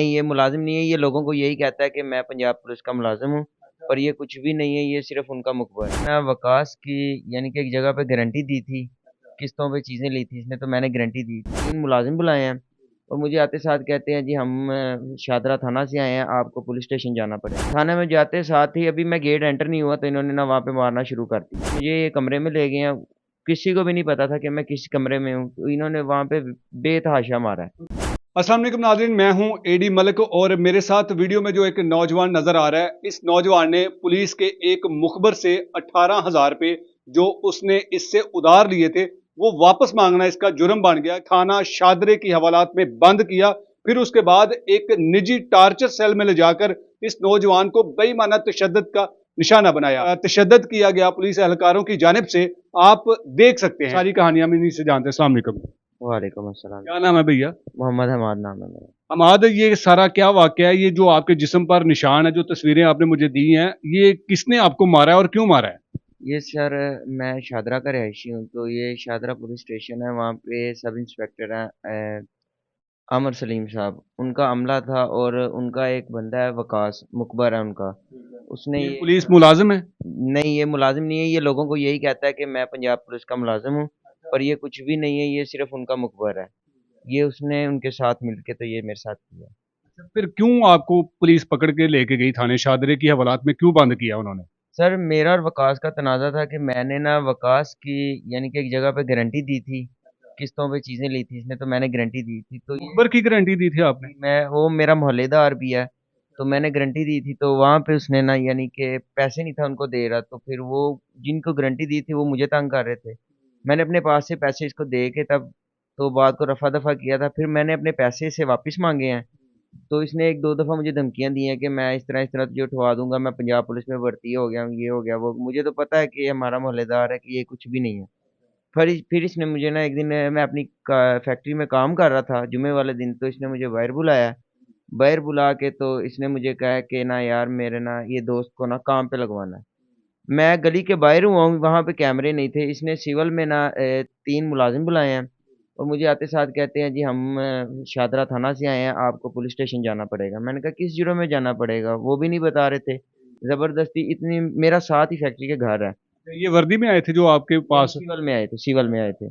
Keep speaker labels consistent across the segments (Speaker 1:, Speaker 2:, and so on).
Speaker 1: नहीं, ये मुलाज़िम नहीं है, ये लोगों को यही कहता है कि मैं पंजाब पुलिस का मुलाज़िम हूँ, पर ये कुछ भी नहीं है, ये सिर्फ़ उनका मुखबर है। ना वकास की यानी कि एक जगह पे गारंटी दी थी, किस्तों पे चीज़ें ली थी इसने तो मैंने गारंटी दी थी। 3 मुलाज़िम बुलाए हैं और मुझे आते साथ कहते हैं जी हम शादरा थाना से आए हैं, आपको पुलिस स्टेशन जाना पड़ेगा। थाने में जाते साथ ही अभी मैं गेट एंटर नहीं हुआ तो इन्होंने ना वहाँ पे मारना शुरू कर दिया। मुझे ये कमरे में ले गए हैं, किसी को भी नहीं पता था कि मैं किस कमरे में हूँ, तो इन्होंने वहाँ पे बेतहाशा मारा है।
Speaker 2: अस्सलाम वालेकुम नाज़रीन, मैं हूं एडी मलिक और मेरे साथ वीडियो में जो एक नौजवान नजर आ रहा है, इस नौजवान ने पुलिस के एक मुखबर से 18,000 रुपए जो उसने इससे उधार लिए थे वो वापस मांगना इसका जुर्म बन गया। थाना शादरे की हवालात में बंद किया, फिर उसके बाद एक निजी टार्चर सेल में ले जाकर इस नौजवान को बेईमाना तशद्दुद का निशाना बनाया, तशद्दुद किया गया पुलिस एहलकारों की जानिब से। आप देख सकते हैं सारी कहानियां हम इन्हीं से जानते हैं। अस्सलाम वालेकुम,
Speaker 1: वालेकुम अस्सलाम।
Speaker 2: क्या नाम है भैया?
Speaker 1: मोहम्मद हमाद नाम है मेरा।
Speaker 2: हमाद, ये सारा क्या वाकया है? ये जो आपके जिस्म पर निशान है, जो तस्वीरें आपने मुझे दी हैं, ये किसने आपको मारा है और क्यों मारा है?
Speaker 1: ये सर मैं शादरा का रहायशी हूँ, तो ये शादरा पुलिस स्टेशन है, वहाँ पे सब इंस्पेक्टर हैं अमर सलीम साहब, उनका अमला था और उनका एक बंदा है वकास, मुखबर है उनका। उसने
Speaker 2: ये
Speaker 1: ये
Speaker 2: पुलिस मुलाजिम है?
Speaker 1: नहीं, ये मुलाजिम नहीं है, ये लोगों को यही कहता है कि मैं पंजाब पुलिस का मुलाजिम हूँ, पर ये कुछ भी नहीं है, ये सिर्फ उनका मुखबर है। ये उसने उनके साथ मिलके तो ये मेरे साथ किया।
Speaker 2: फिर क्यों आपको पुलिस पकड़ के लेके गई थाने शादरे की हवालात में, क्यों बंद किया उन्होंने?
Speaker 1: सर मेरा और वकास का तनाज़ा था कि मैंने ना वकास की यानी कि एक जगह पे गारंटी दी थी, किस्तों पे चीज़ें ली थी इसने तो मैंने गारंटी दी थी। तो ये
Speaker 2: मुखबर की गारंटी दी थी आपने?
Speaker 1: मैं वो मेरा मोहल्लेदार भी है, तो मैंने गारंटी दी थी तो वहाँ पे उसने ना यानी कि पैसे नहीं था उनको दे रहा, तो फिर वो जिनको गारंटी दी थी वो मुझे तंग कर रहे थे। मैंने अपने पास से पैसे इसको दे के तब तो बात को रफ़ा-दफ़ा किया था, फिर मैंने अपने पैसे इससे वापस माँगे हैं। तो इसने 1-2 दफ़ा मुझे धमकियाँ दी हैं कि मैं इस तरह तुझे उठवा दूँगा, मैं पंजाब पुलिस में भर्ती हो गया हूँ, ये हो गया, वो मुझे तो पता है कि ये हमारा मोहल्लेदार है कि ये कुछ भी नहीं है। फिर इसने मुझे ना एक दिन मैं अपनी क फैक्ट्री में काम कर रहा था, जुम्मे वाले दिन, तो इसने मुझे बाहर बुलाया। बाहर बुला के तो इसने मुझे कहा कि ना यार मेरे ना ये दोस्त को ना काम पे लगवाना है। मैं गली के बाहर हुआ हूँ, वहाँ पे कैमरे नहीं थे। इसने सिविल में ना 3 मुलाज़िम बुलाए हैं और मुझे आते साथ कहते हैं जी हम शादरा थाना से आए हैं, आपको पुलिस स्टेशन जाना पड़ेगा। मैंने कहा किस जुर्म में जाना पड़ेगा? वो भी नहीं बता रहे थे। ज़बरदस्ती इतनी मेरा साथ ही फैक्ट्री के घर है।
Speaker 2: ये वर्दी में आए थे जो आपके
Speaker 1: नहीं
Speaker 2: पास?
Speaker 1: सिविल में आए थे।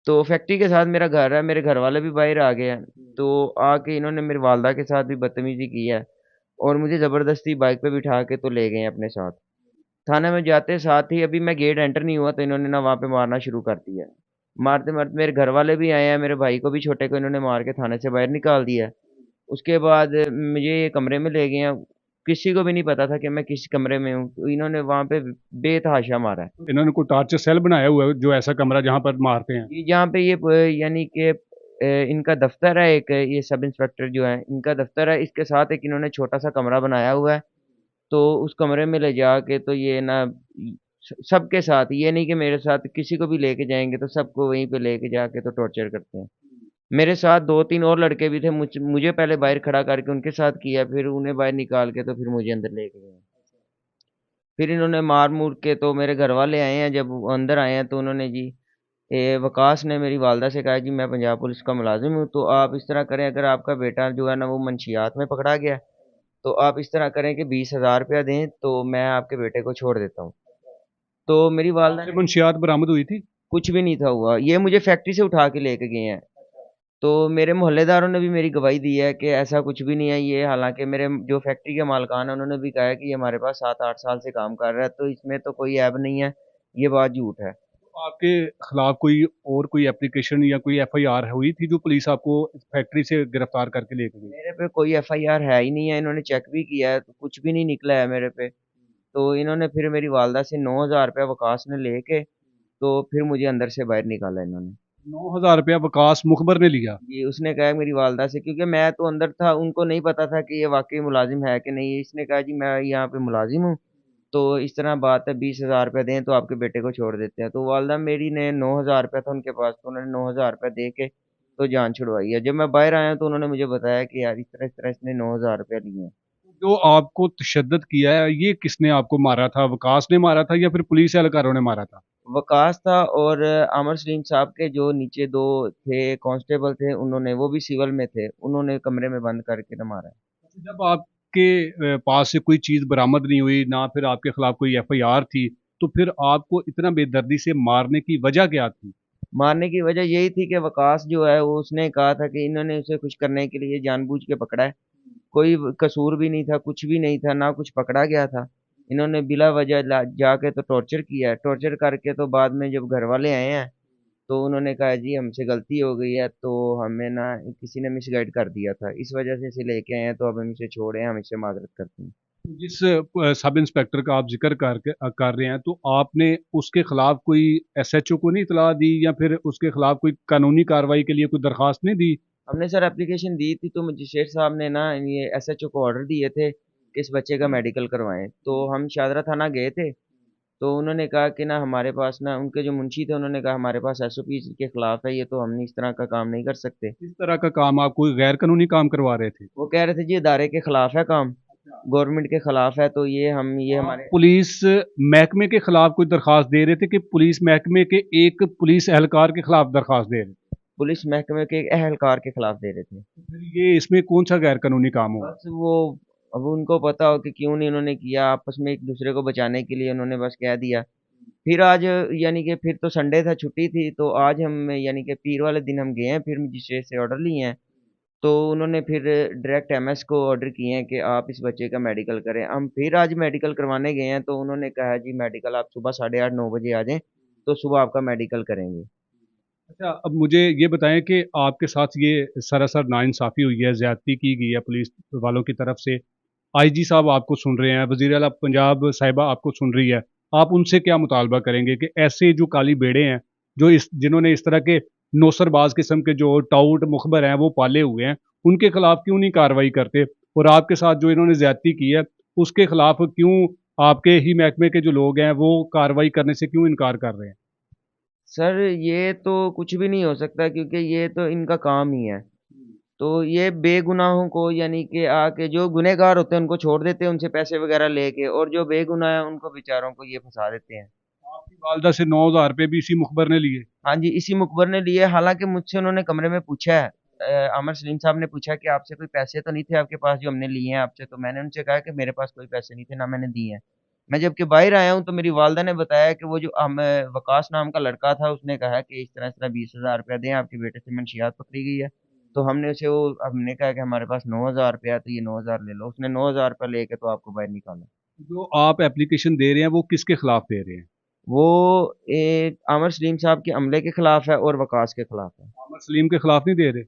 Speaker 1: तो फैक्ट्री के साथ मेरा घर है, मेरे घरवाले भी बाहर आ गए हैं। तो आके इन्होंने मेरी वालदा के साथ भी बदतमीज़ी की है और मुझे ज़बरदस्ती बाइक पे बिठा के तो ले गए हैं अपने साथ। थाने में जाते साथ ही अभी मैं गेट एंटर नहीं हुआ तो इन्होंने ना वहाँ पे मारना शुरू कर दिया। मारते-मारते मेरे घरवाले भी आए हैं, मेरे भाई को भी छोटे को इन्होंने मार के थाने से बाहर निकाल दिया है। उसके बाद मुझे ये कमरे में ले गए हैं, किसी को भी नहीं पता था कि मैं किस कमरे में हूँ, तो इन्होंने वहाँ पे बेतहाशा मारा है।
Speaker 2: इन्होंने कोई टार्चर सेल बनाया हुआ है जो ऐसा कमरा जहां पर मारते हैं?
Speaker 1: ये जहाँ पे ये यानी कि इनका दफ़्तर है एक, ये सब इंस्पेक्टर जो हैं, इनका दफ़्तर है, इसके साथ एक इन्होंने छोटा-सा कमरा बनाया हुआ है। तो उस कमरे में ले जाके तो ये ना सबके साथ, ये नहीं कि मेरे साथ, किसी को भी लेके जाएँगे तो सबको वहीं पे लेके जाके तो टॉर्चर करते हैं। मेरे साथ 2-3 और लड़के भी थे, मुझे पहले बाहर खड़ा करके उनके साथ किया, फिर उन्हें बाहर निकाल के तो फिर मुझे अंदर लेके गए। फिर इन्होंने मार-मूर के तो मेरे घरवाले आए हैं, जब वो अंदर आए हैं तो उन्होंने जी वकास ने मेरी वालदा से कहा जी मैं पंजाब पुलिस का मुलाज़िम हूँ, तो आप इस तरह करें, अगर आपका बेटा जो है ना वो मंशियात में पकड़ा गया है, तो आप इस तरह करें कि 20,000 रुपया दें तो मैं आपके बेटे को छोड़ देता हूँ। तो मेरी वालदा
Speaker 2: आपसे
Speaker 1: ने
Speaker 2: मंशियात बरामद हुई थी?
Speaker 1: कुछ भी नहीं था हुआ, ये मुझे फैक्ट्री से उठा के लेके गए हैं। तो मेरे मोहल्लेदारों ने भी मेरी गवाही दी है कि ऐसा कुछ भी नहीं है, ये हालाँकि मेरे जो फैक्ट्री के मालिकान हैं उन्होंने भी कहा है कि ये हमारे पास 7-8 साल से काम कर रहा है, तो इसमें तो कोई ऐब नहीं है, ये बात झूठ है।
Speaker 2: आपके खिलाफ कोई और कोई एप्लीकेशन या कोई एफआईआर हुई थी जो पुलिस आपको फैक्ट्री से गिरफ्तार करके लेके गई?
Speaker 1: मेरे पे कोई एफआईआर है ही नहीं है, इन्होंने चेक भी किया है तो कुछ भी नहीं निकला है मेरे पे। तो इन्होंने फिर मेरी वालदा से 9,000 रुपया वकास ने लेके तो फिर मुझे अंदर से बाहर निकाला इन्होंने।
Speaker 2: 9,000 रुपया वकास मुखबर ने लिया?
Speaker 1: जी, उसने कहा मेरी वालदा से, क्योंकि मैं तो अंदर था, उनको नहीं पता था कि ये वाक़ई मुलाज़िम है कि नहीं। इसने कहा जी मैं यहाँ पे मुलाज़िम हूँ, तो इस तरह बात है, 20,000 रुपया दें तो आपके बेटे को छोड़ देते हैं। तो वालदा मेरी ने 9,000 रुपया था उनके पास, तो उन्होंने 9,000 रुपया दे के तो जान छुड़वाई है। जब मैं बाहर आया तो उन्होंने मुझे बताया कि यार इस तरह इसने 9,000 रुपया लिए हैं।
Speaker 2: जो आपको तशद्दुद किया है, ये किसने आपको मारा था? वकास ने मारा था या फिर पुलिस एहलकारों ने मारा था?
Speaker 1: वकास था और आमिर सलीम साहब के जो नीचे 2 थे कांस्टेबल थे, उन्होंने वो भी सिविल में थे, उन्होंने कमरे में बंद करके ना मारा है।
Speaker 2: जब आपके पास से कोई चीज़ बरामद नहीं हुई, ना फिर आपके खिलाफ कोई एफआईआर थी, तो फिर आपको इतना बेदर्दी से मारने की वजह क्या थी?
Speaker 1: मारने की वजह यही थी कि वकास जो है वो उसने कहा था कि इन्होंने उसे कुछ करने के लिए जानबूझ के पकड़ा है। कोई कसूर भी नहीं था, कुछ भी नहीं था, ना कुछ पकड़ा गया था। इन्होंने बिला वजह जाके तो टॉर्चर किया है। टॉर्चर करके तो बाद में जब घर वाले आए हैं तो उन्होंने कहा जी हमसे गलती हो गई है, तो हमें ना किसी ने मिसगाइड कर दिया था, इस वजह से इसे लेके आए हैं, तो अब हम इसे छोड़े, हम इससे माजरत करते हैं।
Speaker 2: जिस सब इंस्पेक्टर का आप ज़िक्र कर रहे हैं, तो आपने उसके खिलाफ कोई एसएचओ को नहीं इतला दी या फिर उसके खिलाफ कोई कानूनी कार्रवाई के लिए कोई दरखास्त नहीं दी?
Speaker 1: हमने सर एप्लीकेशन दी थी तो मजिस्ट्रेट साहब ने ना ये एसएचओ को ऑर्डर दिए थे कि इस बच्चे का मेडिकल करवाएं, तो हम शादरा थाना गए थे। तो उन्होंने कहा कि ना हमारे पास ना उनके जो मुंशी थे उन्होंने कहा हमारे पास एसओपी के खिलाफ है ये, तो हम इस तरह का काम नहीं कर सकते।
Speaker 2: इस तरह का काम आप कोई गैर कानूनी काम करवा रहे थे?
Speaker 1: वो कह रहे थे जी इदारे के खिलाफ है काम, गवर्नमेंट के खिलाफ है, तो ये
Speaker 2: आप
Speaker 1: हमारे
Speaker 2: पुलिस महकमे के खिलाफ कोई दरखास्त दे रहे थे कि पुलिस महकमे के एक पुलिस एहलकार के खिलाफ दरखास्त दे रहे थे?
Speaker 1: पुलिस महकमे के एक अहलकार के खिलाफ दे रहे थे।
Speaker 2: तो फिर ये इसमें कौन सा गैर कानूनी काम हुआ?
Speaker 1: बस वो अब उनको पता हो कि क्यों नहीं उन्होंने किया, आपस में एक दूसरे को बचाने के लिए उन्होंने बस कह दिया। फिर आज यानी कि फिर तो संडे था, छुट्टी थी, तो आज हम यानी कि पीर वाले दिन हम गए हैं, फिर मजिस्ट्रेट से ऑर्डर लिए हैं। तो उन्होंने फिर डायरेक्ट एमएस को ऑर्डर किए हैं कि आप इस बच्चे का मेडिकल करें। हम फिर आज मेडिकल करवाने गए हैं, तो उन्होंने कहा जी मेडिकल आप सुबह 8:30 9 बजे आ जाएं, तो सुबह आपका मेडिकल करेंगे।
Speaker 2: अच्छा, अब मुझे ये बताएं कि आपके साथ ये सरासर नाइंसाफ़ी हुई है, ज़्यादती की गई है पुलिस वालों की तरफ से। आईजी साहब आपको सुन रहे हैं, वज़ीर आला पंजाब साहिबा आपको सुन रही है। आप उनसे क्या मुतालबा करेंगे कि ऐसे जो काली भेड़ें हैं, जो इस जिन्होंने इस तरह के नौसरबाज़ किस्म के जो टाउट मुखबर हैं, वो पाले हुए हैं, उनके खिलाफ़ क्यों नहीं कार्रवाई करते? और आपके साथ जो इन्होंने ज़्यादती की है, उसके खिलाफ़ क्यों आपके ही महकमे के जो लोग हैं, वो कार्रवाई करने से क्यों इनकार कर रहे हैं?
Speaker 1: सर ये तो कुछ भी नहीं हो सकता क्योंकि ये तो इनका काम ही है। तो ये बेगुनाहों को यानी कि आके जो गुनहगार होते हैं उनको छोड़ देते हैं उनसे पैसे वगैरह लेके, और जो बेगुनाह है उनको बेचारों को ये फँसा देते हैं।
Speaker 2: आपकी वालदा से 9,000 रुपए भी इसी मुखबर ने लिए।
Speaker 1: हाँ जी, इसी मुखबर ने लिए, हालाँकि मुझसे उन्होंने कमरे में पूछा है, आमिर सलीम साहब ने पूछा कि आपसे कोई पैसे तो नहीं थे आपके पास जो हमने लिए हैं आपसे? तो मैंने उनसे कहा कि मेरे पास कोई पैसे नहीं थे, ना मैंने दिए हैं। मैं जबकि बाहर आया हूँ तो मेरी वालदा ने बताया कि वो जो वकास नाम का लड़का था उसने कहा कि इस तरह 20,000 रुपया दें, आपके बेटे से मंशियात पकड़ी गई है। तो हमने कहा कि हमारे पास 9,000 रुपया है तो ये 9,000 ले लो। उसने 9,000 रुपया लेके तो आपको बाहर निकाला।
Speaker 2: जो आप एप्लीकेशन दे रहे हैं, वो किसके खिलाफ दे रहे हैं?
Speaker 1: वो आमिर सलीम साहब के अमले के खिलाफ है और वकास के खिलाफ है।
Speaker 2: मोहम्मद सलीम के खिलाफ नहीं दे रहे?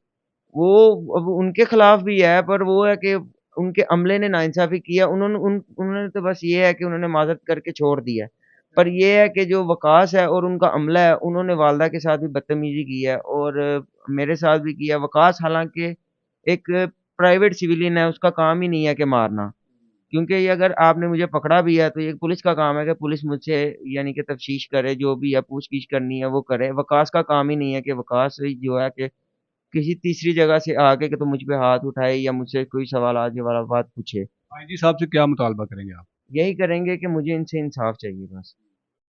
Speaker 1: वो अब उनके खिलाफ भी है, पर वो है कि उनके अमले ने नाइंसाफ़ी किया। उन्होंने तो बस ये है कि उन्होंने माज़रत करके छोड़ दिया। पर ये है कि जो वकास है और उनका अमला है, उन्होंने वालदा के साथ भी बदतमीज़ी की है और मेरे साथ भी किया। वकास हालाँकि एक प्राइवेट सिविलियन है, उसका काम ही नहीं है कि मारना। क्योंकि ये अगर आपने मुझे पकड़ा भी है, तो ये पुलिस का काम है कि पुलिस मुझसे यानी कि तफ्तीश करे, जो भी है पूछ-गीछ करनी है वो करे। वकास का काम ही नहीं है कि वकास ही जो है कि किसी तीसरी जगह से आके कि तुम मुझ पे हाथ उठाए या मुझसे कोई सवाल वाला बात पूछे।
Speaker 2: आईजी साहब से क्या मुतालबा करेंगे आप?
Speaker 1: यही करेंगे कि मुझे इनसे इंसाफ चाहिए बस।